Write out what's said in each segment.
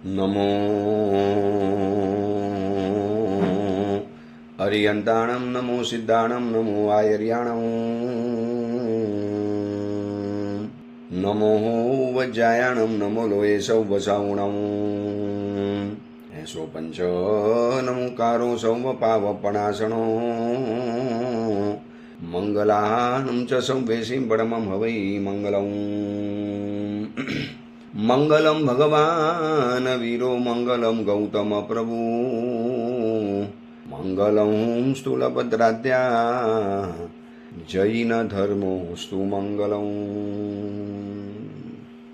નમો અરિયંતાણમ નમો સિદ્ધાણમ નમો આયર્યાણમ નમો વજ્જાયાણમ નમો લોય સૌ વસાવણમ એસો પંચ નમોકારો સૌ પાવપણાસણો મંગલાનમ ચ સંવેશી બળમમ હવૈ મંગલમ મંગલમ ભગવાન વીરો મંગલમ ગૌતમ પ્રભુ મંગલમ સ્થૂલભદ્રાદ્યા જૈન ધર્મોસ્તુ મંગલમ.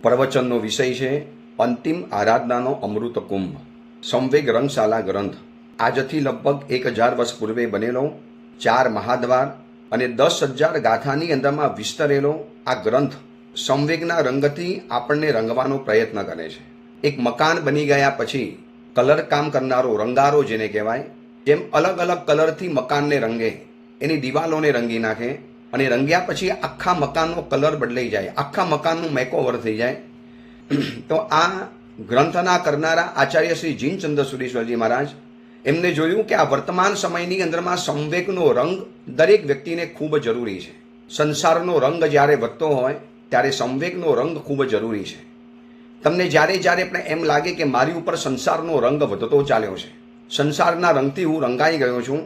પ્રવચનનો વિષય છે અંતિમ આરાધનાનો અમૃત કુંભ, સંવેગ રંગશાલા ગ્રંથ. આજથી લગભગ 1000 વર્ષ પૂર્વે બનેલો, 4 મહાદ્વાર અને 10,000 ગાથાની અંદરમાં વિસ્તરેલો આ ગ્રંથ સંવેગના રંગથી આપણને રંગવાનો પ્રયત્ન કરે છે. એક મકાન બની ગયા પછી કલર કામ કરનારો રંગારો જેને કહેવાય, જેમ અલગ અલગ કલરથી મકાનને રંગે, એની દિવાલોને રંગી નાખે અને રંગ્યા પછી આખા મકાનનો કલર બદલાઈ જાય, આખા મકાનનું મેકઓવર થઈ જાય. તો આ ગ્રંથના કરનારા આચાર્ય શ્રી જીનચંદ્ર સુરેશ્વરજી મહારાજ એમને જોયું કે આ વર્તમાન સમયની અંદરમાં સંવેગનો રંગ દરેક વ્યક્તિને ખૂબ જરૂરી છે. સંસારનો રંગ જ્યારે વધતો હોય ત્યારે સંવેગનો રંગ ખૂબ જરૂરી છે. તમને જ્યારે પણ એમ લાગે કે મારી ઉપર સંસારનો રંગ વધતો ચાલ્યો છે, સંસારના રંગથી હું રંગાઈ ગયો છું,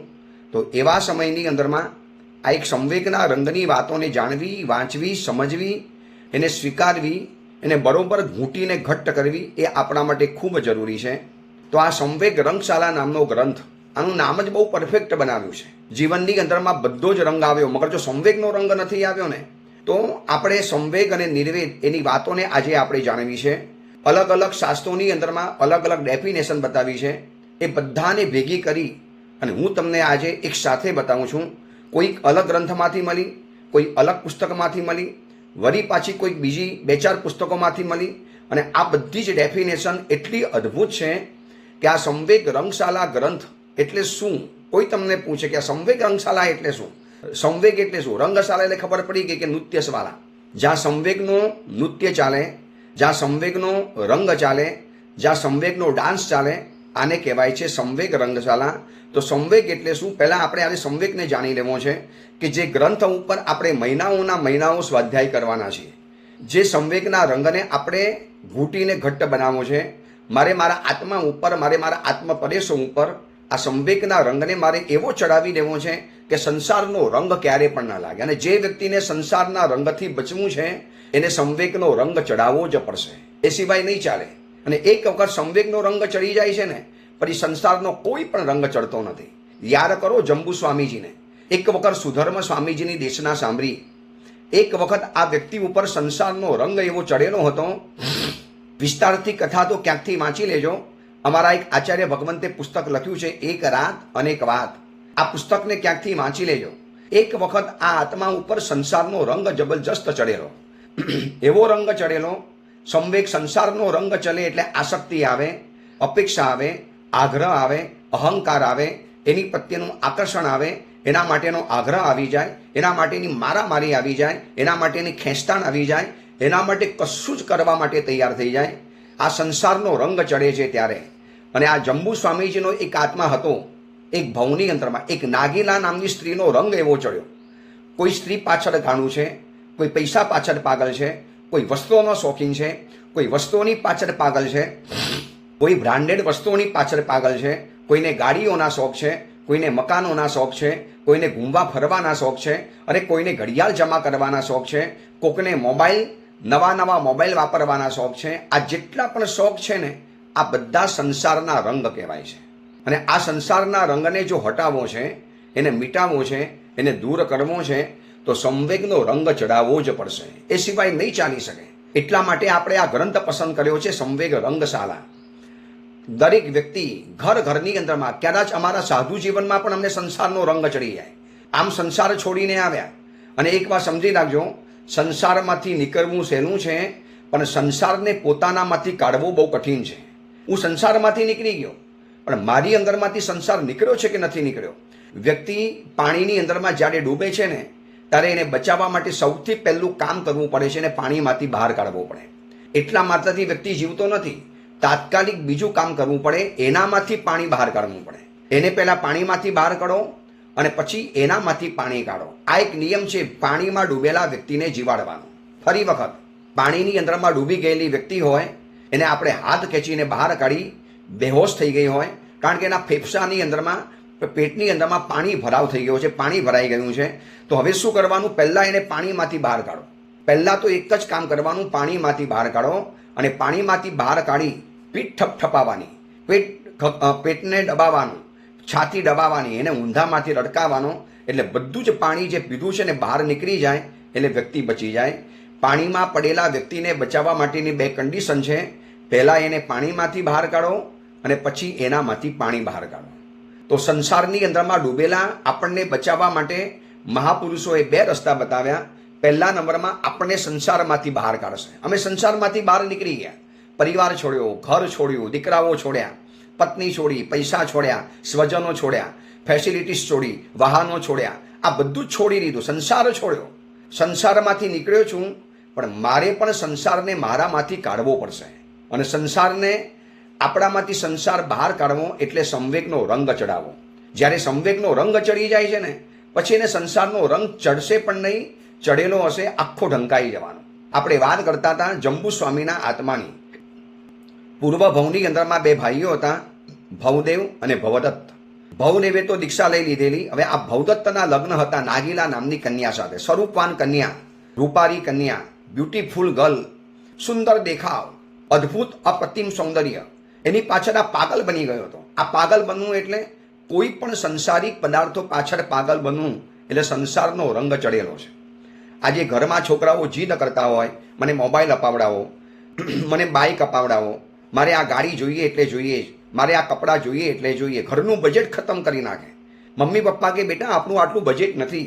તો એવા સમયની અંદરમાં આ એક સંવેગના રંગની વાતોને જાણવી, વાંચવી, સમજવી, એને સ્વીકારવી, એને બરોબર ઘૂંટીને ઘટ્ટ કરવી એ આપણા માટે ખૂબ જરૂરી છે. તો આ સંવેગ રંગશાલા નામનો ગ્રંથ, આનું નામ જ બહુ પરફેક્ટ બનાવ્યું છે. જીવનની અંદરમાં બધો જ રંગ આવ્યો, મગર જો સંવેગનો રંગ નથી આવ્યો ને તો આપણે સંવેગ અને નિર્વેદ એની વાતોને આજે આપણે જાણવી છે. અલગ અલગ શાસ્ત્રોની અંદરમાં અલગ અલગ ડેફિનેશન બતાવી છે. એ બધાને ભેગી કરી અને હું તમને આજે એક સાથે બતાવું છું. કોઈક અલગ ગ્રંથમાંથી મળી, કોઈ અલગ પુસ્તકમાંથી મળી, વળી પાછી કોઈક બીજી 2-4 પુસ્તકોમાંથી મળી, અને આ બધી જ ડેફિનેશન એટલી અદ્ભુત છે કે આ સંવેગ રંગશાલા ગ્રંથ એટલે શું? કોઈ તમને પૂછે કે આ સંવેગ રંગશાલા એટલે શું, સંવેગ એટલે શું? રંગશાલા એટલે ખબર પડી ગઈ કે નૃત્યશાળા, જ્યાં સંવેગનો નૃત્ય ચાલે, જ્યાં સંવેગનો રંગ ચાલે, જ્યાં સંવેગનો ડાન્સ ચાલે, આને કહેવાય છે સંવેગ રંગશાલા. તો સંવેગ એટલે શું? પહેલાં આપણે આજે સંવેગને જાણી લેવો છે કે જે ગ્રંથ ઉપર આપણે મહિનાઓ સ્વાધ્યાય કરવાના છીએ, જે સંવેગના રંગને આપણે ઘૂંટીને ઘટ્ટ બનાવવો છે. મારે મારા આત્મા ઉપર, મારે મારા આત્મપ્રદેશો ઉપર આ સંવેગના રંગને મારે એવો ચડાવી દેવો છે કે સંસારનો રંગ ક્યારે પણ ના લાગે. અને જે વ્યક્તિને સંસારના રંગથી બચવું છે એને સંવેગનો રંગ ચડાવવો જ પડશે, એ સિવાય નહીં ચાલે. અને એક વખત સંવેગનો રંગ ચડી જાય છે ને પછી સંસારનો કોઈ પણ રંગ ચડતો નથી. યાદ કરો જંબુ સ્વામીજીને. એક વખત સુધર્મ સ્વામીજીની દેશના સાંભળી, એક વખત આ વ્યક્તિ ઉપર સંસારનો રંગ એવો ચડેલો હતો. વિસ્તારથી કથા તો ક્યાંકથી વાંચી લેજો. અમારા એક આચાર્ય ભગવંતે પુસ્તક લખ્યું છે, એક રાત અનેક વાત. આ પુસ્તકને ક્યાંકથી વાંચી લેજો. એક વખત આ આત્મા ઉપર સંસારનો રંગ જબરજસ્ત ચડેલો, એવો રંગ ચડેલો. સંવેગ સંસારનો રંગ ચલે એટલે આસક્તિ આવે, અપેક્ષા આવે, આગ્રહ આવે, અહંકાર આવે, એની પ્રત્યેનું આકર્ષણ આવે, એના માટેનો આગ્રહ આવી જાય, એના માટેની મારામારી આવી જાય, એના માટેની ખેંચતાણ આવી જાય, એના માટે કશું જ કરવા માટે તૈયાર થઈ જાય. આ સંસારનો રંગ ચડે છે ત્યારે. અને આ જંબુ સ્વામીજીનો એક આત્મા હતો, એક ભવની અંતરમાં એક નાગીલા નામની સ્ત્રીનો રંગ એવો ચડ્યો. કોઈ સ્ત્રી પાછળ ગાણું છે, કોઈ પૈસા પાછળ પાગલ છે, કોઈ વસ્તુઓનો શોખીન છે, કોઈ વસ્તુઓની પાછળ પાગલ છે, કોઈ બ્રાન્ડેડ વસ્તુઓની પાછળ પાગલ છે, કોઈને ગાડીઓના શોખ છે, કોઈને મકાનોના શોખ છે, કોઈને ઘૂમવા ફરવાના શોખ છે, અને કોઈને ઘડિયાળ જમા કરવાના શોખ છે, કોકને મોબાઈલ, નવા મોબાઈલ વાપરવાના શોખ છે. આ જેટલા પણ શોખ છે ને આ બધા સંસારના રંગ કહેવાય છે. અને આ સંસારના રંગને જો હટાવવો છે, એને મિટાવવો છે, એને દૂર કરવો છે તો સંવેગનો રંગ ચડાવવો જ પડશે, એ સિવાય નહીં ચાલી શકે. એટલા માટે આપણે આ ગ્રંથ પસંદ કર્યો છે, સંવેગ રંગશાલા. દરેક વ્યક્તિ ઘરની અંદરમાં, કદાચ અમારા સાધુ જીવનમાં પણ અમને સંસારનો રંગ ચડી જાય. આમ સંસાર છોડીને આવ્યા. અને એક વાત સમજી રાખજો, સંસારમાંથી નીકળવું સહેલું છે, પણ સંસારને પોતાનામાંથી કાઢવો બહુ કઠિન છે. હું સંસારમાંથી નીકળી ગયો, પણ મારી અંદરમાંથી સંસાર નીકળ્યો છે કે નથી નીકળ્યો? વ્યક્તિ પાણીની અંદરમાં જ્યારે ડૂબે છે ને ત્યારે એને બચાવવા માટે સૌથી પહેલું કામ કરવું પડે છે, એને પાણીમાંથી બહાર કાઢવો પડે. એટલા માત્રથી વ્યક્તિ જીવતો નથી. તાત્કાલિક બીજું કામ કરવું પડે, એનામાંથી પાણી બહાર કાઢવું પડે. એને પહેલા પાણીમાંથી બહાર કાઢો અને પછી એનામાંથી પાણી કાઢો. આ એક નિયમ છે પાણીમાં ડૂબેલા વ્યક્તિને જીવાડવાનો. ફરી વખત પાણીની અંદરમાં ડૂબી ગયેલી વ્યક્તિ હોય એને આપણે હાથ ખેંચીને બહાર કાઢી, બેહોશ થઈ ગઈ હોય કારણ કે એના ફેફસાની અંદરમાં, પેટની અંદરમાં પાણી ભરાવ થઈ ગયો છે, પાણી ભરાઈ ગયું છે. તો હવે શું કરવાનું? પહેલાં એને પાણીમાંથી બહાર કાઢો. પહેલાં તો એક જ કામ કરવાનું, પાણીમાંથી બહાર કાઢો અને પાણીમાંથી બહાર કાઢી પીઠ ઠપઠપાવવાની, પેટને દબાવવાનું, છાતી દબાવવાની, એને ઊંધામાંથી રડકાવવાનો. એટલે બધું જ પાણી જે પીધું છે ને બહાર નીકળી જાય એટલે વ્યક્તિ બચી જાય. પાણીમાં પડેલા વ્યક્તિને બચાવવા માટેની બે કન્ડિશન છે. પહેલાં એને પાણીમાંથી બહાર કાઢો અને પછી એનામાંથી પાણી બહાર કાઢો. તો સંસારની અંદરમાં ડૂબેલા આપણને બચાવવા માટે મહાપુરુષોએ બે રસ્તા બતાવ્યા. પહેલા નંબરમાં આપણને સંસારમાંથી બહાર કાઢશે. અમે સંસારમાંથી બહાર નીકળી ગયા, પરિવાર છોડ્યો, ઘર છોડ્યું, દીકરાઓ છોડ્યા, પત્ની છોડી, પૈસા છોડ્યા, સ્વજનો છોડ્યા, ફેસિલિટીઝ છોડી, વાહનો છોડ્યા, આ બધું જ છોડી દીધું, સંસાર છોડ્યો. સંસારમાંથી નીકળ્યો છું, પણ મારે પણ સંસારને મારામાંથી કાઢવો પડશે. અને સંસારને આપણામાંથી સંસાર બહાર કાઢવો એટલે સંવેગનો રંગ ચડાવવો. જ્યારે સંવેગનો રંગ ચડી જાય છે ને પછી એને સંસારનો રંગ ચડશે પણ નહીં, ચડેલો હશે આખો ઢંકાઈ જવાનો. આપણે વાત કરતા હતા જંબુ સ્વામીના આત્માની. પૂર્વ ભવની અંદરમાં બે ભાઈઓ હતા, ભવદેવ અને ભવદત્ત. ભવદેવે તો દીક્ષા લઈ લીધેલી. હવે આ ભવદત્તના લગ્ન હતા નાગીલા નામની કન્યા સાથે. સ્વરૂપવાન કન્યા, રૂપારી કન્યા, બ્યુટીફુલ ગર્લ, સુંદર દેખાવ, અદ્ભુત અપ્રતિમ સૌંદર્ય. એની પાછળ આ પાગલ બની ગયો હતો. આ પાગલ બનવું એટલે કોઈ પણ સંસારિક પદાર્થો પાછળ પાગલ બનવું એટલે સંસારનો રંગ ચડેલો છે. આજે ઘરમાં છોકરાઓ જીદ કરતા હોય, મને મોબાઈલ અપાવડાવો, મને બાઇક અપાવડાવો, મારે આ ગાડી જોઈએ એટલે જોઈએ જ, મારે આ કપડાં જોઈએ એટલે જોઈએ. ઘરનું બજેટ ખતમ કરી નાખે. મમ્મી પપ્પા કે બેટા આપણું આટલું બજેટ નથી,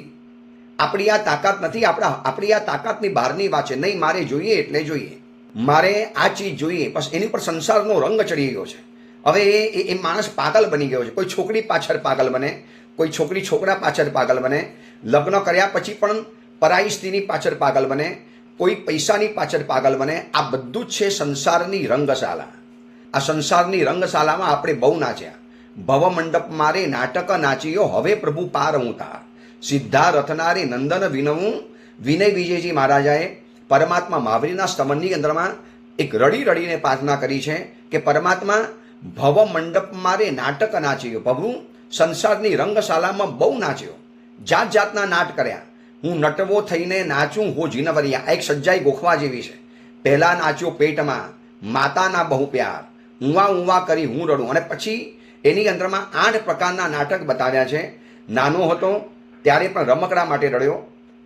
આપણી આ તાકાત નથી, આપણી આ તાકાતની બહારની વાત છે. નહીં, મારે જોઈએ એટલે જોઈએ, મારે આ ચીજ જોઈએ. બસ એની પર સંસારનો રંગ ચડી ગયો છે. હવે એ માણસ પાગલ બની ગયો છે. કોઈ છોકરી પાછળ પાગલ બને, કોઈ છોકરી છોકરા પાછળ પાગલ બને, લગ્ન કર્યા પછી પણ પરાઈ સ્ત્રીની પાછળ પાગલ બને, કોઈ પૈસાની પાછળ પાગલ બને. આ બધું જ છે સંસારની રંગશાલા. આ સંસારની રંગશાલામાં આપણે બહુ નાચ્યા. ભવ મંડપ મારે નાટક નાચ્યો, હવે પ્રભુ પાર હું તાર. સિદ્ધા રથનારે નંદન વિનવું. વિનય વિજયજી મહારાજાએ પરમાત્મા મહાવીરના સ્તવનની અંદરમાં એક રડી રડીને પ્રાર્થના કરી છે કે પરમાત્મા ભવ મંડપ મારે નાટક નાચ્યો. પ્રભુ સંસારની રંગશાલામાં બહુ નાચ્યો, જાત જાતના નાટ કર્યા. હું નટવો થઈને નાચું હો જીનવરિયા. આ એક સજ્જાઈ ગોખવા જેવી છે. પહેલા નાચ્યો પેટમાં, માતાના બહુ પ્યાર, ઊંવા ઊંવા કરી હું રડું. અને પછી એની અંદરમાં 8 પ્રકારના નાટક બતાવ્યા છે. નાનો હતો ત્યારે પણ રમકડા માટે રડ્યો,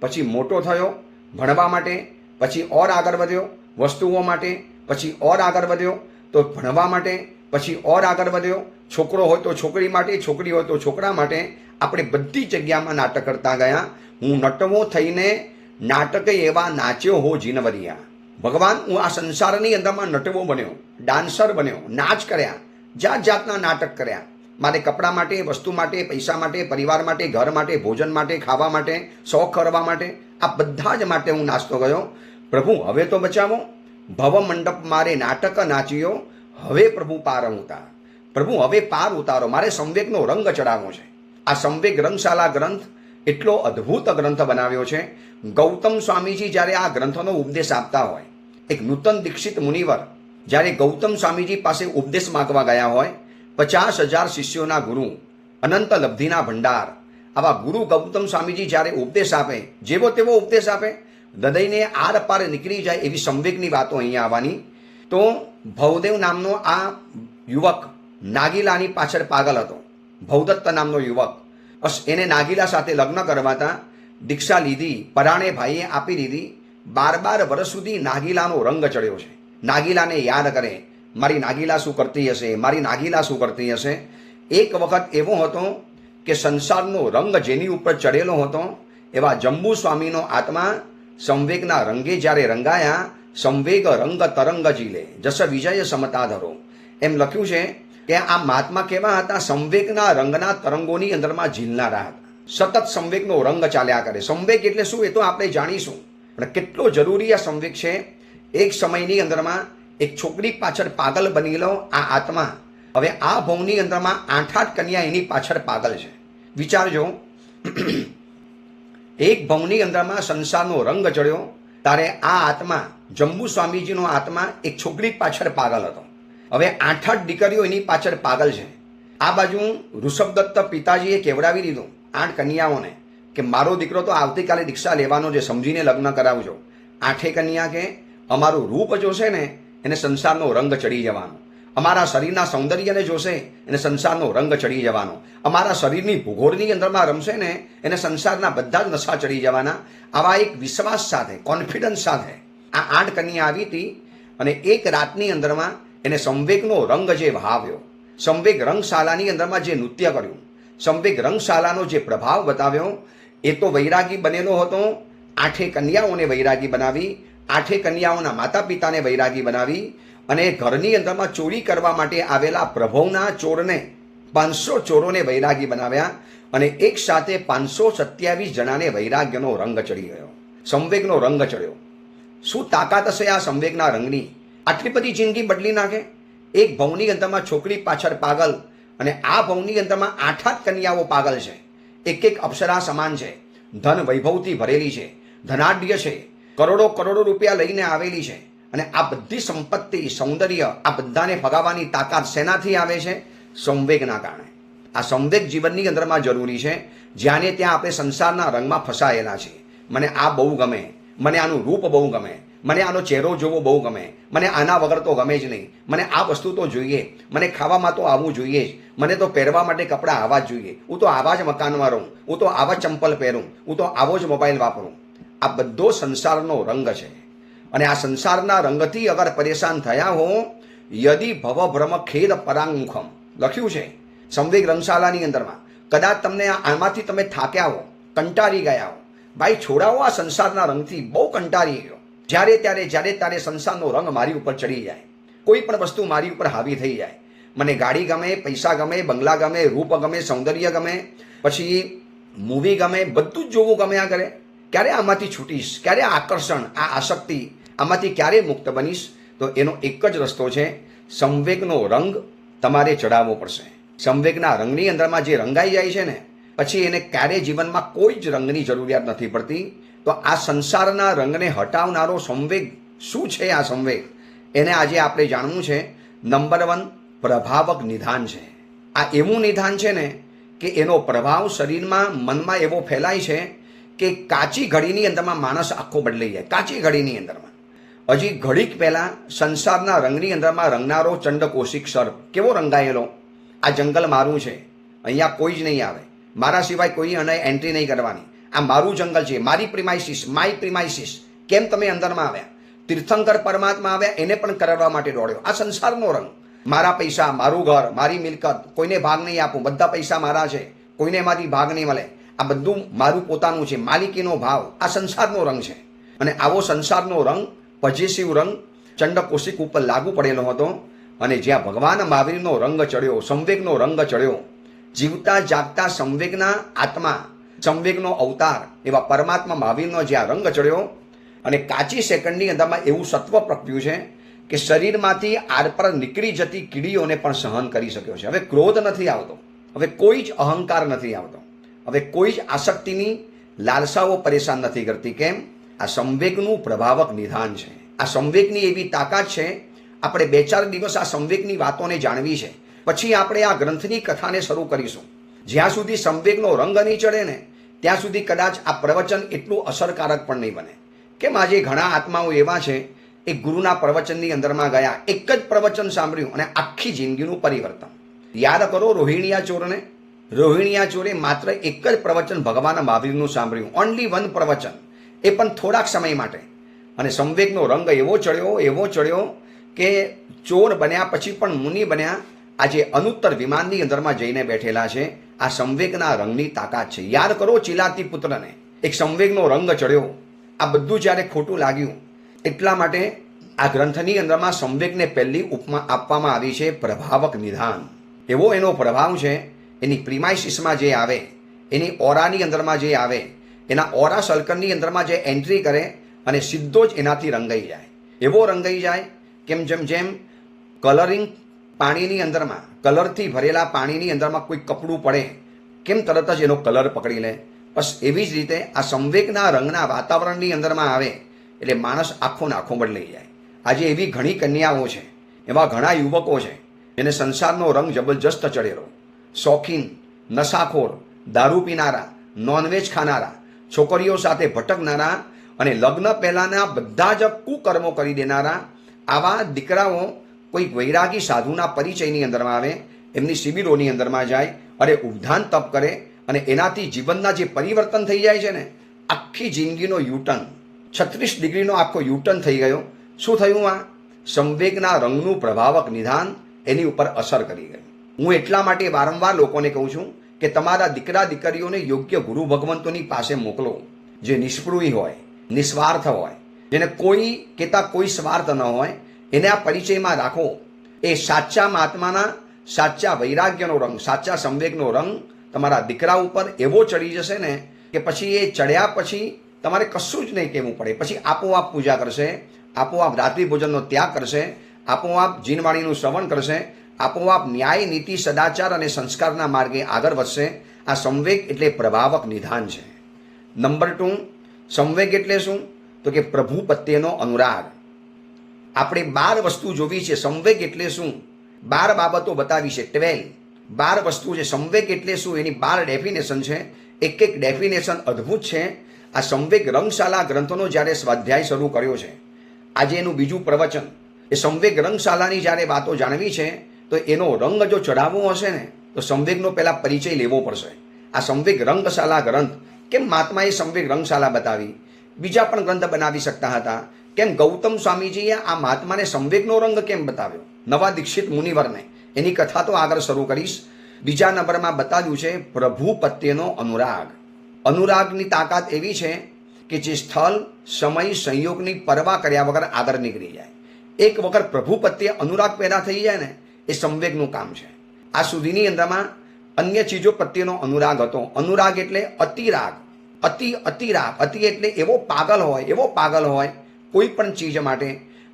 પછી મોટો થયો ભણવા માટે, પછી ઓર આગળ વધ્યો વસ્તુઓ માટે, પછી ઓર આગળ વધ્યો તો ભણવા માટે, પછી ઓર આગળ વધ્યો છોકરો હોય તો છોકરી માટે, છોકરી હોય તો છોકરા માટે. આપણે બધી જગ્યામાં નાટક કરતા ગયા. હું નટવો થઈને નાટક એવા નાચ્યો હો જીનવરિયા. ભગવાન, હું આ સંસારની અંદરમાં નટવો બન્યો, ડાન્સર બન્યો, નાચ કર્યા, જાત જાતના નાટક કર્યા. મારે કપડાં માટે, વસ્તુ માટે, પૈસા માટે, પરિવાર માટે, ઘર માટે, ભોજન માટે, ખાવા માટે, શોખ કરવા માટે, આ બધા જ માટે હું નાચતો ગયો. પ્રભુ હવે તો બચાવો. ભવ મંડપ મારે નાટક નાચ્યો, હવે પ્રભુ પાર ઉતાર. પ્રભુ હવે પાર ઉતારો. મારે સંવેગનો રંગ ચડાવવો છે. આ સંવેગ રંગશાલા ગ્રંથ એટલો અદ્ભુત ગ્રંથ બનાવ્યો છે. ગૌતમ સ્વામીજી જ્યારે આ ગ્રંથનો ઉપદેશ આપતા હોય, એક નૂતન દીક્ષિત મુનિવર જ્યારે ગૌતમ સ્વામીજી પાસે ઉપદેશ માગવા ગયા હોય, 50,000 શિષ્યોના ગુરુ, અનંત લબ્ધિના ભંડાર, આવા ગુરુ ગૌતમ સ્વામીજી જ્યારે ઉપદેશ આપે, જેવો તેવો ઉપદેશ આપે, હૃદયને આર પાર નીકળી જાય એવી સંવેગની વાતો અહીંયા આવવાની. તો ભવદેવ નામનો આ યુવક નાગીલાની પાછળ પાગલ હતો. ભવદત્ત નામનો યુવક, બસ એને નાગીલા સાથે લગ્ન કરવાતા દીક્ષા લીધી, પરાણે ભાઈએ આપી દીધી. 12 વર્ષ સુધી નાગીલાનો રંગ ચડ્યો છે. નાગીલાને યાદ કરે, મારી નાગીલા શું કરતી હશે, મારી નાગીલા શું કરતી હશે. એક વખત એવો હતો કે સંસારનો રંગ જેની ઉપર ચડેલો હતો એવા જંબુ સ્વામીનો આત્મા સંવેગના રંગે જ્યારે રંગાયા, સંવેગ રંગ તરંગ જીલે જસ વિજય સમતા ધરો. એમ લખ્યું છે કે આ મહાત્મા કેવા હતા? સંવેગના રંગના તરંગોની અંદરમાં ઝીલનારા હતા. સતત સંવેગનો રંગ ચાલ્યા કરે. સંવેગ એટલે શું એ તો આપણે જાણીશું, પણ કેટલો જરૂરી આ સંવેગ છે. એક સમયની અંદરમાં એક છોકરી પાછળ પાગલ બનેલો આ આત્મા હવે આ ભવની અંદરમાં 8 કન્યા એની પાછળ પાગલ છે. વિચારજો, એક ભવની અંદરમાં સંસારનો રંગ ચડ્યો ત્યારે આ આત્મા જંબુ સ્વામીજીનો આત્મા એક છોકરી પાછળ પાગલ હતો. હવે 8 દીકરીઓ એની પાછળ પાગલ છે. આ બાજુ ઋષભદત્ત પિતાજીએ કેવડાવી દીધું 8 કન્યાઓને કે મારો દીકરો તો આવતીકાલે દીક્ષા લેવાનો છે, સમજીને લગ્ન કરાવજો. 8 કન્યા કે અમારું રૂપ જોશે ને એને સંસારનો રંગ ચડી જવાનો, અમારા શરીરના સૌંદર્યને જોશે એને સંસારનો રંગ ચડી જવાનો, અમારા શરીરની ભૂગોળની અંદરમાં રમશે ને એને સંસારના બધા જ નશા ચડી જવાના. આવા એક વિશ્વાસ સાથે, કોન્ફિડન્સ સાથે આ 8 કન્યા આવી હતી અને એક રાતની અંદરમાં એને સંવેગનો રંગ જે વહાવ્યો, સંવેગ રંગશાલાની અંદરમાં જે નૃત્ય કર્યું, સંવેગ રંગશાલાનો જે પ્રભાવ બતાવ્યો, એ તો વૈરાગી બનેલો હતો. 8 કન્યાઓને વૈરાગી બનાવી, 8 કન્યાઓના માતા પિતાને વૈરાગી બનાવી અને ઘરની અંદરમાં ચોરી કરવા માટે આવેલા પ્રભવના ચોરને 500 ચોરોને વૈરાગી બનાવ્યા અને એક સાથે 527 જણાને વૈરાગ્યનો રંગ ચડી ગયો, સંવેગનો રંગ ચડ્યો. શું તાકાત હશે આ સંવેગના રંગની? આટલી બધી જિંદગી બદલી નાખે. એક ભવની અંદરમાં છોકરી પાછળ પાગલ અને આ ભવની અંદરમાં 8 કન્યાઓ પાગલ છે. એક અપ્સરા સમાન છે, ધન વૈભવથી ભરેલી છે, ધનાઢ્ય છે, કરોડો રૂપિયા લઈને આવેલી છે અને આ બધી સંપત્તિ, સૌંદર્ય આ બધાને ભગાવવાની તાકાત શેનાથી આવે છે? સંવેગના કારણે. આ સંવેગ જીવનની અંદરમાં જરૂરી છે. જ્યાંને ત્યાં આપણે સંસારના રંગમાં ફસાયેલા છીએ. મને આ બહુ ગમે, મને આનું રૂપ બહુ ગમે, મને આનો ચહેરો જોવો બહુ ગમે, મને આના વગર તો ગમે જ નહીં, મને આ વસ્તુ તો જોઈએ, મને ખાવામાં તો આવવું જોઈએ જ, મને તો પહેરવા માટે કપડાં આવા જ જોઈએ, હું તો આવા જ મકાનમાં રહું, હું તો આવા ચંપલ પહેરું, હું તો આવો જ મોબાઈલ વાપરું. આ બધો સંસારનો રંગ છે અને આ સંસારના રંગથી અગર પરેશાન થયા હો, યદિ ભવ ભ્રમ ખેદ પરાંગમુખમ લખ્યું છે સંવેગ રંગશાલાની અંદરમાં. કદાચ તમને આમાંથી તમે થાક્યા હો, કંટાળી ગયા હો, ભાઈ છોડાવો આ સંસારના રંગથી, બહુ કંટાળી ગયો. જ્યારે ત્યારે સંસારનો રંગ મારી ઉપર ચડી જાય, કોઈ પણ વસ્તુ મારી ઉપર હાવી થઈ જાય. મને ગાડી ગમે, પૈસા ગમે, બંગલા ગમે, રૂપ ગમે, સૌંદર્ય ગમે, પછી મૂવી ગમે, બધું જ જોવું ગમ્યા કરે. ક્યારે આમાંથી છૂટીશ? ક્યારે આ આકર્ષણ, આ આસક્તિ આમાંથી ક્યારે મુક્ત બનીશ? તો એનો એક જ રસ્તો છે, સંવેગનો રંગ તમારે ચડાવવો પડશે. સંવેગના રંગની અંદરમાં જે રંગાઈ જાય છે ને, પછી એને ક્યારે જીવનમાં કોઈ જ રંગની જરૂરિયાત નથી પડતી. તો આ સંસારના રંગને હટાવનારો સંવેગ શું છે? આ સંવેગ એને આજે આપણે જાણવું છે. નંબર 1 પ્રભાવક નિધાન છે. આ એવું નિધાન છે ને કે એનો પ્રભાવ શરીરમાં, મનમાં એવો ફેલાય છે કે કાચી ઘડીની અંદરમાં માણસ આખો બદલાઈ જાય. કાચી ઘડીની અંદરમાં હજી ઘડીક પહેલા સંસારના રંગની અંદરમાં રંગનારો ચંડકોશિક સર્પ કેવો રંગાયેલો, આ જંગલ મારું છે, અહીંયા કોઈ જ નહીં આવે, મારા સિવાય કોઈ અને એન્ટ્રી નહીં કરવાની, આ મારું જંગલ છે, મારી પ્રિમાઇસીસ, માય પ્રિમાઇસીસ. કેમ તમે અંદરમાં આવ્યા? તીર્થંકર પરમાત્મા આવ્યા, એને પણ કરાવવા માટે દોડ્યો. આ સંસારનો રંગ. મારા પૈસા, મારું ઘર, મારી મિલકત, કોઈને ભાગ નહીં આપું, બધા પૈસા મારા છે, કોઈને એમાંથી ભાગ નહીં મળે, આ બધું મારું પોતાનું છે, માલિકીનો ભાવ. આ સંસારનો રંગ છે. અને આવો સંસારનો રંગ, પોઝેસિવ રંગ ચંડકોશિક ઉપર લાગુ પડેલો હતો. અને જ્યાં ભગવાન મહાવીરનો રંગ ચડ્યો, સંવેગનો રંગ ચડ્યો, જીવતા જાગતા સંવેગના આત્મા, સંવેગનો અવતાર એવા પરમાત્મા મહાવીરનો જ્યાં રંગ ચડ્યો અને કાચી સેકન્ડની અંદરમાં એવું સત્વ પ્રગટ્યું છે કે શરીરમાંથી આરપાર નીકળી જતી કીડીઓને પણ સહન કરી શક્યો છે. હવે ક્રોધ નથી આવતો, હવે કોઈ જ અહંકાર નથી આવતો, હવે કોઈ જ આસક્તિની લાલસાઓ પરેશાન નથી કરતી. કેમ? આ સંવેગનું પ્રભાવક નિધાન છે. આ સંવેગની એવી તાકાત છે. આપણે 2-4 દિવસ આ સંવેગની વાતોને જાણવી છે, પછી આપણે આ ગ્રંથની કથાને શરૂ કરીશું. જ્યાં સુધી સંવેગનો રંગ નહીં ચડે ને ત્યાં સુધી કદાચ આ પ્રવચન એટલું અસરકારક પણ નહીં બને. કેમ? આજે ઘણા આત્માઓ એવા છે, એક ગુરુના પ્રવચનની અંદરમાં ગયા, એક જ પ્રવચન સાંભળ્યું અને આખી જિંદગીનું પરિવર્તન. યાદ કરો રોહિણીયા ચોરને. રોહિણીયા ચોરે માત્ર એક જ પ્રવચન ભગવાન મહાવીરનું સાંભળ્યું, ઓનલી 1 પ્રવચન, એ પણ થોડાક સમય માટે. અને સંવેગનો રંગ એવો ચડ્યો કે ચોર બન્યા પછી પણ મુનિ બન્યા. આજે અનુત્તર વિમાનની અંદરમાં જઈને બેઠેલા છે. આ સંવેગના રંગની તાકાત છે. યાદ કરો ચિલાતી પુત્રને, એક સંવેગનો રંગ ચડ્યો. આ બધું જ્યારે ખોટું લાગ્યું, એટલા માટે આ ગ્રંથની અંદરમાં સંવેગને પહેલી ઉપમા આપવામાં આવી છે, પ્રભાવક નિધાન. એવો એનો પ્રભાવ છે. એની પ્રિમાઇસીસમાં જે આવે, એની ઓરાની અંદરમાં જે આવે, એના ઓરા સર્કલની અંદરમાં જે એન્ટ્રી કરે અને સીધો જ એનાથી રંગાઈ જાય. એવો રંગાઈ જાય જેમ કલરિંગ પાણીની અંદરમાં, કલરથી ભરેલા પાણીની અંદરમાં કોઈ કપડું પડે કેમ તરત જ એનો કલર પકડી લે, બસ એવી જ રીતે આ સંવેગના રંગના વાતાવરણની અંદરમાં આવે એટલે માણસ આખો ને આખો બદલાઈ જાય. આજે એવી ઘણી કન્યાઓ છે, એવા ઘણા યુવકો છે જેને સંસારનો રંગ જબરજસ્ત ચડેલો, શોખીન, નશાખોર, દારૂ પીનારા, નોનવેજ ખાનારા, છોકરીઓ સાથે ભટકનારા અને લગ્ન પહેલાંના બધા જ કુકર્મો કરી દેનારા આવા દીકરાઓ કોઈ વૈરાગી સાધુના પરિચયની અંદરમાં આવે, એમની શિબિરોની અંદરમાં જાય અને ઉપધાન તપ કરે અને એનાથી જીવનના જે પરિવર્તન થઈ જાય છે ને, આખી જિંદગીનો યુટર્ન 36 ડિગ્રીનો આખો યુટર્ન થઈ ગયો. શું થયું? આ સંવેગના રંગનું પ્રભાવક નિધાન એની ઉપર અસર કરી ગયું. હું એટલા માટે વારંવાર લોકોને કહું છું કે તમારા દીકરા દીકરીઓને યોગ્ય ગુરુ ભગવંતોની પાસે મોકલો, જે નિષ્પૃહી હોય, નિસ્વાર્થ હોય, જેને કોઈ કહેતા કોઈ સ્વાર્થ ન હોય, એને આ પરિચયમાં રાખો. એ સાચા મહાત્માના સાચા વૈરાગ્યનો રંગ, સાચા સંવેગનો રંગ તમારા દીકરા ઉપર એવો ચડી જશે ને કે પછી એ ચડ્યા પછી તમારે કશું જ નહીં કહેવું પડે. પછી આપોઆપ પૂજા કરશે, આપોઆપ રાત્રિ ભોજનનો ત્યાગ કરશે, આપોઆપ જીનવાણીનું શ્રવણ કરશે, આપોઆપ ન્યાય, નીતિ, સદાચાર અને સંસ્કારના માર્ગે આગળ વધશે. આ સંવેગ એટલે પ્રભાવક નિધાન છે. નંબર 2, સંવેગ એટલે શું? તો કે પ્રભુ પ્રત્યેનો અનુરાગ. આપણે 12 વસ્તુ જોવી છે. સંવેગ એટલે શું? 12 બાબતો બતાવી છે. 12 વસ્તુ છે. સંવેગ એટલે શું? એની 12 ડેફિનેશન છે. એક ડેફિનેશન અદ્ભુત છે. આ સંવેગ રંગશાલા ગ્રંથોનો જ્યારે સ્વાધ્યાય શરૂ કર્યો છે, આજે એનું બીજું પ્રવચન, એ સંવેગ રંગશાલાની જ્યારે વાતો જાણવી છે તો એનો રંગ જો ચડાવવો હશે ને તો સંવેગનો પહેલા પરિચય લેવો પડશે. આ સંવેગ રંગશાલા ગ્રંથ કેમ મહાત્માએ સંવેગ રંગશાલા બતાવી? બીજા પણ ગ્રંથ બનાવી શકતા હતા. કેમ ગૌતમ સ્વામીજીએ આ મહાત્માને સંવેગનો રંગ કેમ બતાવ્યો? નવા દીક્ષિત મુનિવરને. એની કથા તો આગળ શરૂ કરીશ. બીજા નંબરમાં બતાવ્યું છે પ્રભુ પ્રત્યેનો અનુરાગ. અનુરાગની તાકાત એવી છે કે જે સ્થળ, સમય, સંયોગની પરવા કર્યા વગર આગળ નીકળી જાય. એક વખત પ્રભુ પ્રત્યે અનુરાગ પેદા થઈ જાય ને, એ સંવેગનું કામ છે. આ સુધીની અંદરમાં અન્ય ચીજો પ્રત્યેનો અનુરાગ હતો. અનુરાગ એટલે અતિરાગ, અતિરાગ. અતિ એટલે એવો પાગલ હોય કોઈ પણ ચીજ માટે.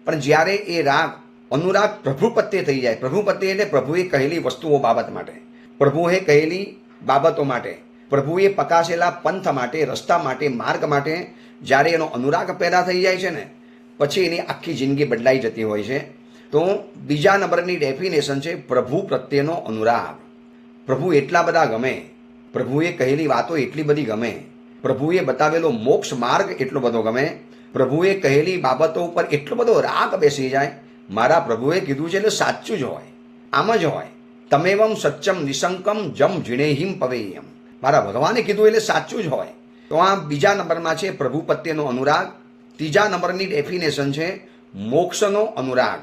પણ જ્યારે એ રાગ, અનુરાગ પ્રભુ પ્રત્યે થઈ જાય, પ્રભુ પ્રત્યે એટલે પ્રભુએ કહેલી વસ્તુઓ બાબત માટે, પ્રભુએ કહેલી બાબતો માટે, પ્રભુએ પકાશેલા પંથ માટે, રસ્તા માટે, માર્ગ માટે જ્યારે એનો અનુરાગ પેદા થઈ જાય છે ને, પછી એની આખી જિંદગી બદલાઈ જતી હોય છે. તો બીજા નંબરની ડેફિનેશન છે પ્રભુ પ્રત્યેનો અનુરાગ. પ્રભુ એટલા બધા ગમે, પ્રભુએ કહેલી વાતો એટલી બધી ગમે, પ્રભુએ બતાવેલો મોક્ષ માર્ગ એટલો બધો ગમે, પ્રભુએ કહેલી બાબતો ઉપર એટલો બધો રાગ બેસી જાય. મારા પ્રભુએ કીધું છે એટલે સાચું જ હોય, આમ જ હોય. તમેવમ સચ્ચમ નિશંકમ જમ જીણેહિમ પવેયમ. મારા ભગવાને કીધું એટલે સાચું જ હોય. તો આ બીજા નંબરમાં છે પ્રભુ પ્રત્યેનો અનુરાગ. ત્રીજા નંબરની ડેફિનેશન છે મોક્ષનો અનુરાગ.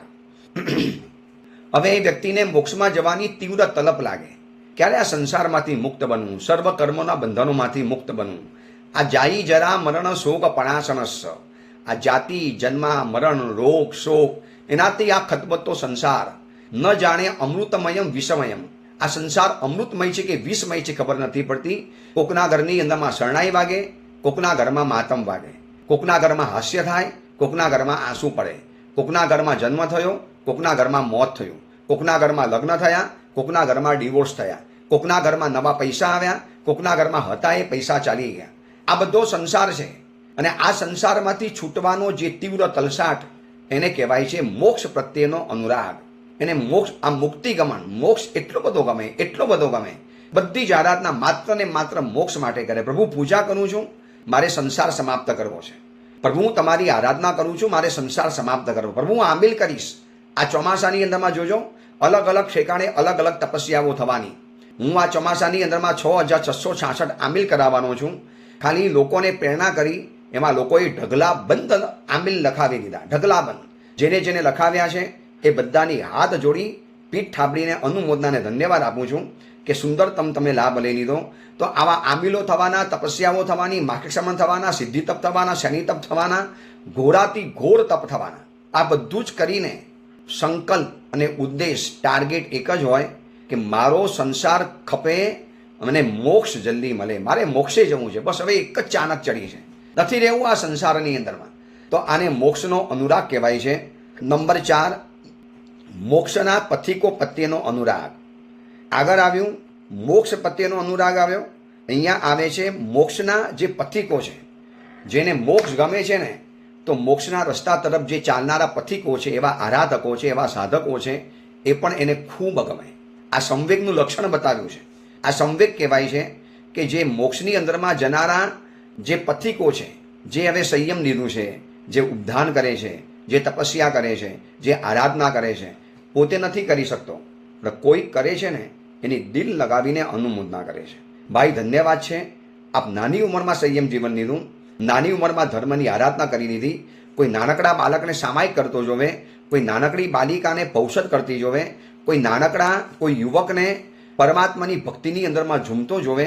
હવે એ વ્યક્તિને મોક્ષમાં જવાની તીવ્ર તલપ લાગે. ક્યારે આ સંસારમાંથી મુક્ત બનવું, સર્વ કર્મોના બંધનોમાંથી મુક્ત બનવું. આ જાઈ જરા મરણ શોક પણાસણસ્સ. આ જાતિ, જન્મ, મરણ, રોગ, શોક, એનાથી આ ખતબતો સંસાર ન જાણે અમૃતમયમ વિષમયમ. આ સંસાર અમૃતમય છે કે વિષમય છે ખબર નથી પડતી. કોકના ઘરની અંદરમાં શરણાઈ વાગે, કોકના ઘરમાં માતમ વાગે, કોકના ઘરમાં હાસ્ય થાય, કોકના ઘરમાં આંસુ પડે, કોકના ઘરમાં જન્મ થયો, કોકના ઘરમાં મોત થયું, કોકના ઘરમાં લગ્ન થયા, કોકના ઘરમાં ડિવોર્સ થયા, કોકના ઘરમાં નવા પૈસા આવ્યા, કોકના ઘરમાં હતા એ પૈસા ચાલી ગયા. આ બધો સંસાર છે. અને આ સંસારમાંથી છૂટવાનો જે તીવ્ર તલસાટ, એને કહેવાય છે મોક્ષ પ્રત્યેનો અનુરાગ. એને મોક્ષ, આ મુક્તિ ગમન, મોક્ષ એટલો બધો ગમે, એટલો બધો ગમે. બધી જ આરાધના માત્ર ને માત્ર મોક્ષ માટે કરે. પ્રભુ પૂજા કરું છું, મારે સંસાર સમાપ્ત કરવો છે. પ્રભુ હું તમારી આરાધના કરું છું, મારે સંસાર સમાપ્ત કરવો. પ્રભુ હું આમિલ કરીશ. આ ચોમાસાની અંદરમાં જોજો, અલગ અલગ ઠેકાણે અલગ અલગ તપસ્યાઓ થવાની. હું આ ચોમાસાની અંદરમાં 6666 આમિલ કરાવવાનો છું. ખાલી લોકોને પ્રેરણા કરી, એમાં લોકોએ ઢગલાબંધ આમિલ લખાવી દીધા. ઢગલાબંધ જેને લખાવ્યા છે એ બધાની હાથ જોડી, પીઠ થાબડીને અનુમોદનાને ધન્યવાદ આપું છું કે સુંદરતમ તમે લાભ લઈ લીધો. તો આવા આમિલો થવાના, તપસ્યાઓ થવાની, માર્ગક્ષમણ થવાના, સિદ્ધિ તપ થવાના, શનિ તપ થવાના, ઘોરાથી ઘોર તપ થવાના. આ બધું જ કરીને સંકલ્પ અને ઉદ્દેશ, ટાર્ગેટ એક જ હોય કે મારો સંસાર ખપે અને મોક્ષ જલ્દી મળે, મારે મોક્ષે જવું છે. બસ હવે એક જ ચાનક ચડી છે, નથી રહેવું આ સંસારની અંદરમાં. તો આને મોક્ષનો અનુરાગ કહેવાય છે. નંબર 4, મોક્ષના પથિકો પ્રત્યેનો અનુરાગ. આગળ આવ્યું મોક્ષ પ્રત્યેનો અનુરાગ આવ્યો. અહીંયા આવે છે મોક્ષના જે પથિકો છે, જેને મોક્ષ ગમે છે ને, તો મોક્ષના રસ્તા તરફ જે ચાલનારા પથિકો છે, એવા આરાધકો છે, એવા સાધકો છે, એ પણ એને ખૂબ ગમે. આ સંવેગનું લક્ષણ બતાવ્યું છે. આ સંવેગ કહેવાય છે કે જે મોક્ષની અંદરમાં જનારા જે પથિકો છે, જે હવે સંયમ લીધું છે, જે ઉદ્ધાન કરે છે, જે તપસ્યા કરે છે, જે આરાધના કરે છે, પોતે નથી કરી શકતો, પણ કોઈ કરે છે ને એની દિલ લગાવીને અનુમોદના કરે છે. ભાઈ ધન્યવાદ છે, આપ નાની ઉંમરમાં સંયમ જીવન લીધું, નાની ઉંમરમાં ધર્મની આરાધના કરી લીધી. કોઈ નાનકડા બાળકને સામાયિક કરતો જોવે, કોઈ નાનકડી બાલિકાને પૌષધ કરતી જોવે, કોઈ નાનકડા કોઈ યુવકને પરમાત્માની ભક્તિની અંદરમાં ઝૂમતો જોવે,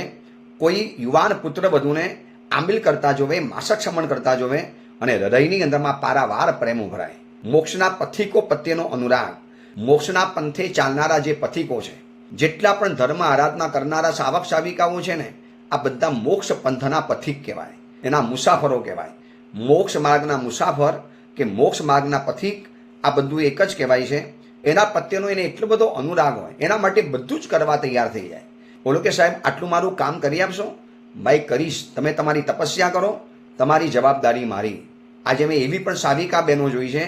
કોઈ યુવાન પુત્ર વધુને આંબિલ કરતા જોવે, માસક સમણ કરતા જોવે, અને હૃદયની અંદરમાં પારાવાર પ્રેમ ઉભરાય. મોક્ષના પથિકો પ્રત્યેનો અનુરાગ. મોક્ષના પંથે ચાલનારા જે પથિકો છે, જેટલા પણ ધર્મ આરાધના કરનારા સાવક સાવિકાઓ છે ને, આ બધા મોક્ષ પંથના પથિક કહેવાય, એના મુસાફરો કહેવાય. મોક્ષ માર્ગના મુસાફર કે મોક્ષ માર્ગના પથિક, આ બધું એક જ કહેવાય છે. એના પ્રત્યેનો એને એટલો બધો અનુરાગ હોય, એના માટે બધું જ કરવા તૈયાર થઈ જાય. બોલો કે સાહેબ આટલું મારું કામ કરી આપશો? ભાઈ કરીશ, તમે તમારી તપસ્યા કરો, તમારી જવાબદારી મારી. આજે મેં એવી પણ સાવિકા બહેનો જોઈ છે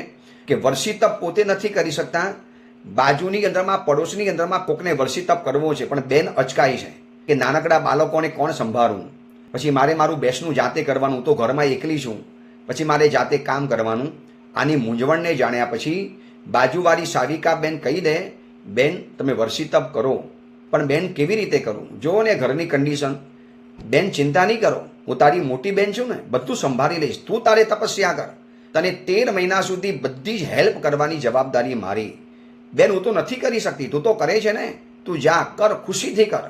કે વર્ષી તપ પોતે નથી કરી શકતા, બાજુની અંદરમાં પડોશની અંદરમાં કોકને વર્ષી તપ કરવો છે, પણ બેન અચકાય છે કે નાનકડા બાળકોને કોણ સંભાળવું, પછી મારે મારું બેસનું જાતે કરવાનું, તો ઘરમાં એકલી છું, પછી મારે જાતે કામ કરવાનું. આની મૂંઝવણને જાણ્યા પછી બાજુવાળી સાવિકા બેન કહી દે, બેન તમે વર્ષી તપ કરો. પણ બેન કેવી રીતે કરું? જુઓ ને ઘરની કન્ડિશન. બેન ચિંતા નહીં કરો, હું તારી મોટી બેન છું ને, બધું સંભાળી લઈશ, તું તારે તપસ્યા કર, તને 13 મહિના સુધી બધી જ હેલ્પ કરવાની જવાબદારી મારી. બેન હું તો નથી કરી શકતી, તું તો કરે છે ને, તું જા કર, ખુશીથી કર,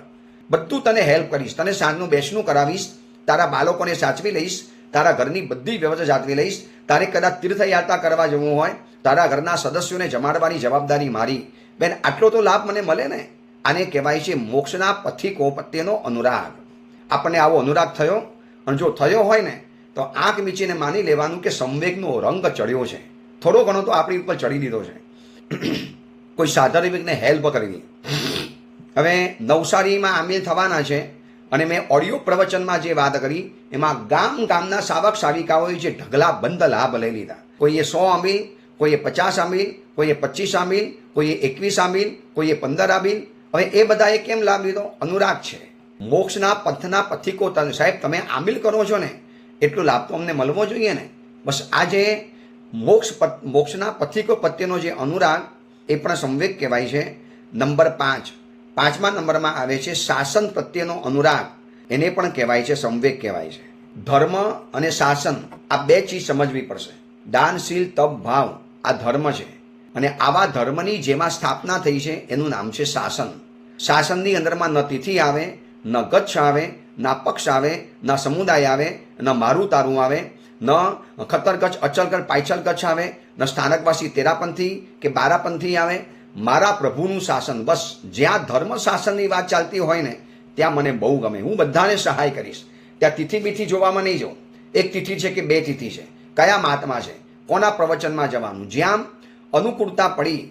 બધું તને હેલ્પ કરીશ, તને સાંજનું બેસનું કરાવીશ, તારા બાળકોને સાચવી લઈશ, તારા ઘરની બધી વ્યવસ્થા સાચવી લઈશ, તારે કદાચ તીર્થયાત્રા કરવા જવું હોય, તારા ઘરના સદસ્યોને જમાડવાની જવાબદારી મારી. બેન આટલો તો લાભ મને મળે ને. આને કહેવાય છે મોક્ષના પથિકો પ્રત્યેનો અનુરાગ. આપણને આવો અનુરાગ થયો? અને જો થયો હોય ને તો આંખ મીચીને માની લેવાનું કે સંવેગનો રંગ ચડ્યો છે, થોડો ઘણો તો આપણી ઉપર ચડી લીધો છે. કોઈ સાધર્મિકને હેલ્પ કરવી. હવે નવસારીમાં આમિલ થવાના છે, અને મેં ઓડિયો પ્રવચનમાં જે વાત કરી એમાં ગામના સાવક સાવિકાઓએ જે ઢગલા બંધ લાભ લઈ લીધા. કોઈએ 100 આમિલ, કોઈએ 50 આમિલ, કોઈએ 25 આમિલ, કોઈએ 21 આમિલ, કોઈએ 15 આમિલ. હવે એ બધાએ કેમ લાભ લીધો? અનુરાગ છે. મોક્ષના પંથના પથિકો સાહેબ તમે આમિલ કરો છો ને, એટલો લાભ તો અમને મળવો જોઈએ ને. બસ આજે મોક્ષના પથિકો પ્રત્યેનો જે અનુરાગ, એ પણ સંવેગ કહેવાય છે. નંબર 5, 5મા નંબરમાં આવે છે શાસન પ્રત્યેનો અનુરાગ. એને પણ કહેવાય છે સંવેગ કહેવાય છે. ધર્મ અને શાસન આ બે ચીજ સમજવી પડશે. દાનશીલ તપ ભાવ આ ધર્મ છે, અને આવા ધર્મની જેમાં સ્થાપના થઈ છે એનું નામ છે શાસન. શાસનની અંદરમાં ન તિથિ આવે, ન ગચ્છ આવે, ના પક્ષ આવે, ના સમુદાય આવે, ન મારું તારું આવે, ન ખતર ગચ્છ અચલ ગચ્છ પાયચલ ગચ્છ આવે, ન સ્થાનકવાસી તેરાપંથી કે બારાપંથી આવે. મારા પ્રભુનું શાસન. બસ જ્યાં ધર્મ શાસનની વાત ચાલતી હોય ને ત્યાં મને બહુ ગમે. હું બધાને સહાય કરીશ. ત્યાં તિથિ બીથી જોવામાં નહીં જાઉં. એક તિથિ છે કે 2 તિથિ છે, કયા મહાત્મા છે, કોના પ્રવચનમાં જવાનું, જ્યાં અનુકૂળતા પડી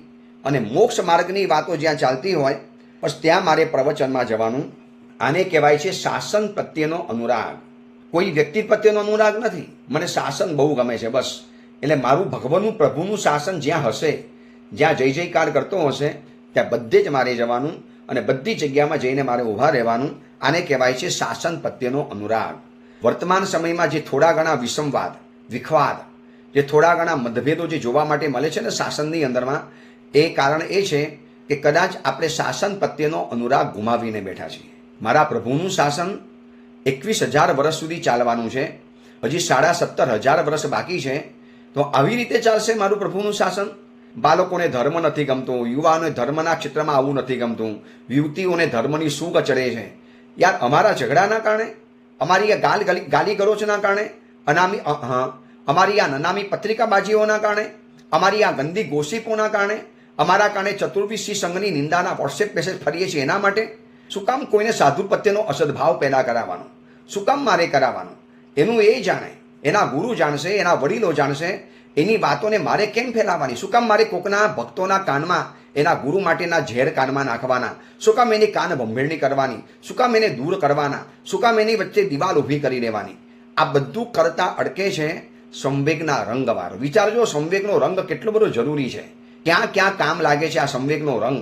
અને મોક્ષ માર્ગની વાતો જ્યાં ચાલતી હોય બસ ત્યાં મારે પ્રવચનમાં જવાનું. આને કહેવાય છે શાસન પ્રત્યેનો અનુરાગ. કોઈ વ્યક્તિ પ્રત્યેનો અનુરાગ નથી. મને શાસન બહુ ગમે છે બસ. એટલે મારું ભગવાનનું પ્રભુનું શાસન જ્યાં હશે, જ્યાં જય જયકાર કરતો હશે, ત્યાં બધે જ મારે જવાનું અને બધી જગ્યામાં જઈને મારે ઊભા રહેવાનું. આને કહેવાય છે શાસન પ્રત્યેનો અનુરાગ. વર્તમાન સમયમાં જે થોડા ઘણા વિસંવાદ, વિખવાદ, જે થોડા ઘણા મતભેદો જે જોવા માટે મળે છે ને શાસનની અંદરમાં, એ કારણ એ છે કે કદાચ આપણે શાસન પ્રત્યેનો અનુરાગ ગુમાવીને બેઠા છીએ. મારા પ્રભુનું શાસન 21,000 વર્ષ સુધી ચાલવાનું છે, હજી 17,500 વર્ષ બાકી છે. તો આવી રીતે ચાલશે મારું પ્રભુનું શાસન? બાળકોને ધર્મ નથી ગમતો, યુવાનોને ધર્મના ક્ષેત્રમાં આવવું નથી ગમતું, યુવતીઓને ધર્મની સૂગ ચડે છે. યાર અમારા ઝઘડાના કારણે, અમારી આ ગાલી ગલોચના કારણે, અમારી આ નનામી પત્રિકાબાજીઓના કારણે, અમારી આ ગંદી ગોસિપોના કારણે, અમારા કારણે ચતુર્વિશી સંઘની નિંદાના વોટ્સએપ મેસેજ ફરીએ છીએ. એના માટે શું કામ કોઈને સાધુ પ્રત્યેનો અસદભાવ પેદા કરાવવાનો? શું કામ મારે કરાવવાનો? એનું એ જાણે, એના ગુરુ જાણશે, એના વડીલો જાણશે, એની વાતોને મારે કેમ ફેલાવવાની? શું કામ મારે કોકના ભક્તોના કાનમાં એના ગુરુ માટેના ઝેર કાનમાં નાખવાના? શું કામ એની કાન ભંભેરણી કરવાની? શું કામ એને દૂર કરવાના? શું કામ એની વચ્ચે દિવાલ ઊભી કરી દેવાની? આ બધું કરતા અટકે છે સંવેગના રંગવાર. વિચારજો, સંવેગનો રંગ કેટલો બધો જરૂરી છે. ક્યાં ક્યાં કામ લાગે છે આ સંવેગનો રંગ?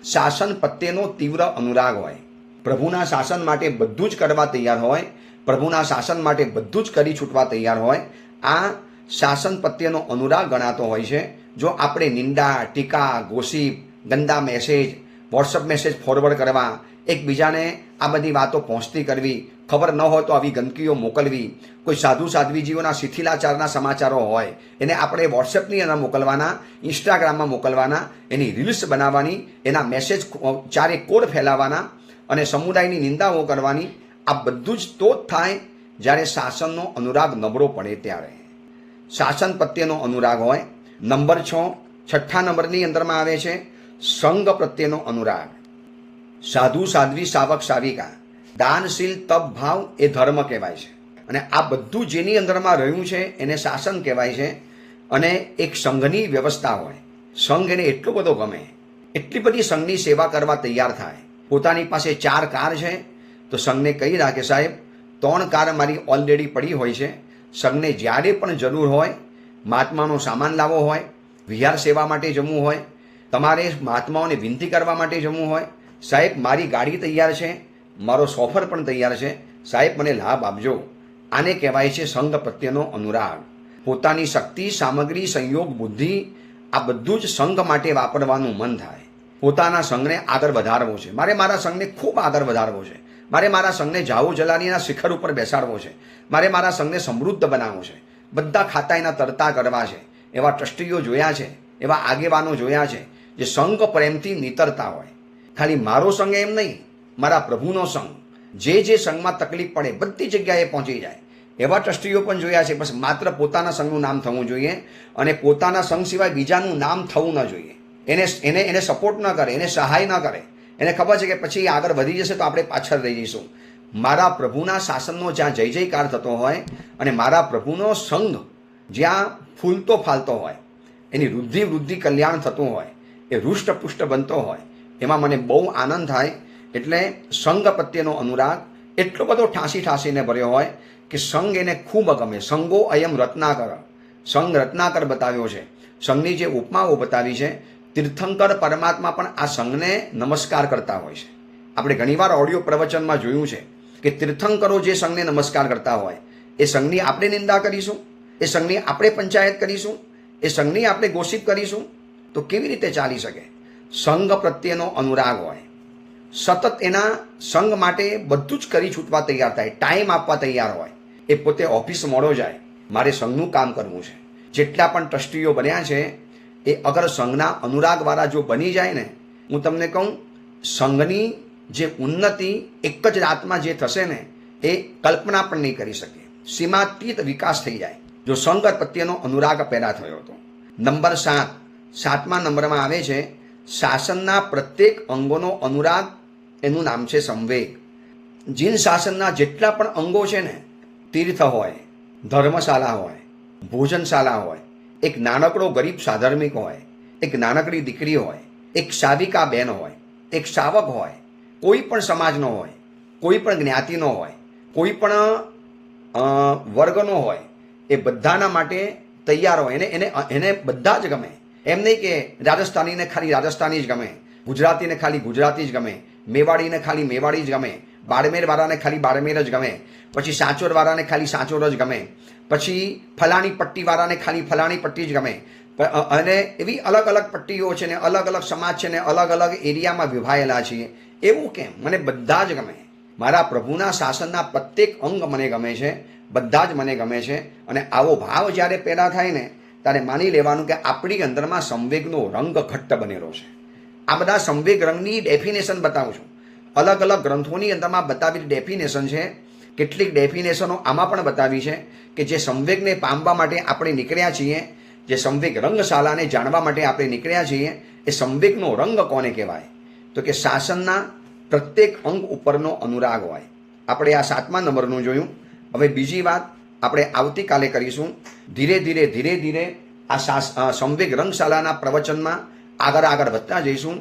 શાસન પ્રત્યેનો તીવ્ર અનુરાગ હોય, પ્રભુના શાસન માટે બધું જ કરવા તૈયાર હોય, પ્રભુના શાસન માટે બધું જ કરી છૂટવા તૈયાર હોય, આ શાસન પ્રત્યેનો અનુરાગ ગણાતો હોય છે. જો આપણે નિંદા, ટીકા, ગોસીપ, ગંદા મેસેજ, વોટ્સઅપ મેસેજ ફોરવર્ડ કરવા, એકબીજાને આ બધી વાતો પહોંચતી કરવી, ખબર ન હોય તો આવી ગંદકીઓ મોકલવી, કોઈ સાધુ સાધ્વીજીઓના શિથિલાચારના સમાચારો હોય એને આપણે વોટ્સએપની અંદર મોકલવાના, ઇન્સ્ટાગ્રામમાં મોકલવાના, એની રીલ્સ બનાવવાની, એના મેસેજ ચારે કોડ ફેલાવવાના અને સમુદાયની નિંદાઓ કરવાની. આ બધું જ તો જ થાય જ્યારે શાસનનો અનુરાગ નબળો પડે ત્યારે. શાસન પ્રત્યેનો અનુરાગ હોય. નંબર 6, છઠ્ઠા નંબરની અંદરમાં આવે છે સંઘ પ્રત્યેનો અનુરાગ. સાધુ સાધ્વી, શાવક શાવિકા, દાનશીલ, તપ ભાવ એ ધર્મ કહેવાય છે. અને આ બધું જેની અંદરમાં રહ્યું છે એને શાસન કહેવાય છે. અને એક સંઘની વ્યવસ્થા હોય. સંઘ એને એટલો બધો ગમે, એટલી બધી સંઘની સેવા કરવા તૈયાર થાય. પોતાની પાસે 4 કાર છે તો સંઘને કહી રાખે, સાહેબ 3 કાર મારી ઓલરેડી પડી હોય છે. સંઘને જ્યારે પણ જરૂર હોય, મહાત્માનો સામાન લાવવો હોય, વિહાર સેવા માટે જમવું હોય, તમારે મહાત્માઓને વિનંતી કરવા માટે જમવું હોય, સાહેબ મારી ગાડી તૈયાર છે, મારો સોફર પણ તૈયાર છે, સાહેબ મને લાભ આપજો. આને કહેવાય છે સંઘ પ્રત્યેનો અનુરાગ. પોતાની શક્તિ, સામગ્રી, સંયોગ, બુદ્ધિ આ બધું જ સંઘ માટે વાપરવાનું મન થાય. પોતાના સંઘને આગળ વધારવો છે. મારે મારા સંઘને ખૂબ આગળ વધારવો છે. મારે મારા સંઘને જાહુ જલાલીના શિખર ઉપર બેસાડવો છે. મારે મારા સંઘને સમૃદ્ધ બનાવવો છે. બધા ખાતા એના તરતા કરવા છે. એવા ટ્રસ્ટીઓ જોયા છે, એવા આગેવાનો જોયા છે જે સંઘ પ્રેમથી નીતરતા હોય. ખાલી મારો સંઘ એમ નહીં, મારા પ્રભુનો સંઘ. જે સંઘમાં તકલીફ પડે બધી જગ્યાએ પહોંચી જાય એવા ટ્રસ્ટીઓ પણ જોયા છે. બસ માત્ર પોતાના સંઘનું નામ થવું જોઈએ અને પોતાના સંઘ સિવાય બીજાનું નામ થવું ન જોઈએ. એને સપોર્ટ ન કરે, એને સહાય ન કરે. એને ખબર છે કે પછી આગળ વધી જશે તો આપણે પાછળ રહી જઈશું. મારા પ્રભુના શાસનનો જ્યાં જય જયકાર થતો હોય અને મારા પ્રભુનો સંઘ જ્યાં ફૂલતો ફાલતો હોય, એની વૃદ્ધિ કલ્યાણ થતું હોય, એ હૃષ્ટપુષ્ટ બનતો હોય, એમાં મને બહુ આનંદ થાય. એટલે સંઘ પ્રત્યેનો અનુરાગ એટલો બધો ઠાંસીને ભર્યો હોય કે સંઘ એને ખૂબ ગમે. સંઘો અયમ રત્નાકર, સંઘ રત્નાકર બતાવ્યો છે. સંઘની જે ઉપમાઓ બતાવી છે, તીર્થંકર પરમાત્મા પણ આ સંઘને નમસ્કાર કરતા હોય છે. આપણે ઘણીવાર ઓડિયો પ્રવચનમાં જોયું છે કે તીર્થંકરો જે સંઘને નમસ્કાર કરતા હોય એ સંઘની આપણે નિંદા કરીશું, એ સંઘની આપણે પંચાયત કરીશું, એ સંઘની આપણે ગોસિપ કરીશું તો કેવી રીતે ચાલી શકે? સંઘ પ્રત્યેનો અનુરાગ હોય, સતત એના સંઘ માટે બધું જ કરી છૂટવા તૈયાર થાય, ટાઈમ આપવા તૈયાર હોય. એ પોતે ઓફિસ મોડો જાય, મારે સંઘનું કામ કરવું છે. જેટલા પણ ટ્રસ્ટીઓ બન્યા છે એ અગર સંઘના અનુરાગવાળા જો બની જાય ને, હું તમને કહું, સંઘની જે ઉન્નતિ એક જ રાતમાં જે થશે ને એ કલ્પના પણ નહીં કરી શકે. સીમાતીત વિકાસ થઈ જાય જો સંઘ પ્રત્યેનો અનુરાગ પેદા થયો હતો. નંબર 7, 7મા નંબરમાં આવે છે શાસનના પ્રત્યેક અંગોનો અનુરાગ. એનું નામ છે સંવેગ. જીન શાસનના જેટલા પણ અંગો છે ને, તીર્થ હોય, ધર્મશાળા હોય, ભોજનશાળા હોય, એક નાનકડો ગરીબ સાધર્મિક હોય, એક નાનકડી દીકરી હોય, એક શાવિકા બેન હોય, એક શાવક હોય, કોઈ પણ સમાજનો હોય, કોઈ પણ જ્ઞાતિનો હોય, કોઈ પણ વર્ગનો હોય, એ બધાના માટે તૈયાર હોય. એને બધા જ ગમે. એમ નહીં કે રાજસ્થાનીને ખાલી રાજસ્થાની જ ગમે, ગુજરાતીને ખાલી ગુજરાતી જ ગમે, મેવાડીને ખાલી મેવાડી જ ગમે, બાડમેરવાળાને ખાલી બાડમેર જ ગમે, પછી સાંચોરવાળાને ખાલી સાંચોર જ ગમે, પછી ફલાણી પટ્ટીવાળાને ખાલી ફલાણી પટ્ટી જ ગમે. અને એવી અલગ અલગ પટ્ટીઓ છે ને, અલગ અલગ સમાજ છે ને, અલગ અલગ એરિયામાં વિભાયેલા છીએ. એવું કેમ? મને બધા જ ગમે. મારા પ્રભુના શાસનના પ્રત્યેક અંગ મને ગમે છે, બધા જ મને ગમે છે. અને આવો ભાવ જ્યારે પેદા થાય ને ત્યારે માની લેવાનું કે આપણી અંદરમાં સંવેગનો રંગ ઘટ્ટ બનેલો છે. આ બધા સંવેગ રંગની ડેફિનેશન બતાવું છું. અલગ અલગ ગ્રંથોની અંદરમાં બતાવેલી ડેફિનેશન છે. કેટલીક ડેફિનેશનો આમાં પણ બતાવી છે કે જે સંવેગને પામવા માટે આપણે નીકળ્યા છીએ, જે સંવેગ રંગશાળાને જાણવા માટે આપણે નીકળ્યા છીએ, એ સંવેગનો રંગ કોને કહેવાય? તો કે શાસનના પ્રત્યેક અંગ ઉપરનો અનુરાગ હોય. આપણે આ 7મા નંબરનું જોયું. હવે બીજી વાત આપણે આવતીકાલે કરીશું. ધીરે ધીરે આ સંવેગ રંગશાલાના પ્રવચનમાં આગળ વધતા જઈશું.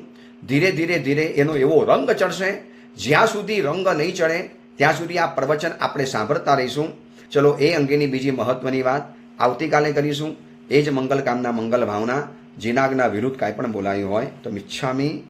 ધીરે ધીરે એનો એવો રંગ ચડશે, જ્યાં સુધી રંગ નહીં ચડે ત્યાં સુધી આ પ્રવચન આપણે સાંભળતા રહીશું. ચલો એ અંગેની બીજી મહત્વની વાત આવતીકાલે કરીશું. એ જ મંગલ કામના મંગલ ભાવના. જીનાગના વિરુદ્ધ કાંઈ પણ બોલાયું હોય તો મિચ્છામી